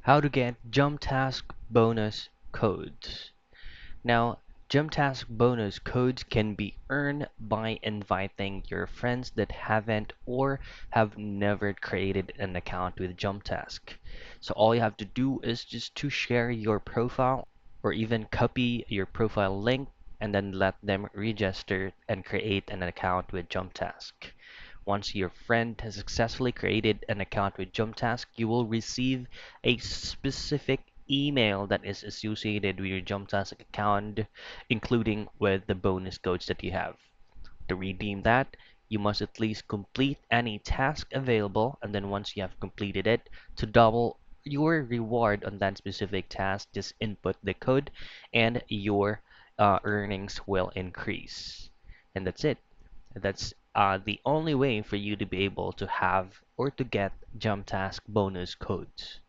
How to get Jumptask bonus codes. Now, Jumptask bonus codes can be earned by inviting your friends that haven't or have never created an account with Jumptask. So all you have to do is just to share your profile or even copy your profile link and then let them register and create an account with Jumptask. Once your friend has successfully created an account with Jumptask, you will receive a specific email that is associated with your Jumptask account, including with the bonus codes that you have. To redeem that, you must at least complete any task available, and then once you have completed it, to double your reward on that specific task, just input the code and your earnings will increase. And that's it. That's the only way for you to be able to have or to get jump task bonus codes.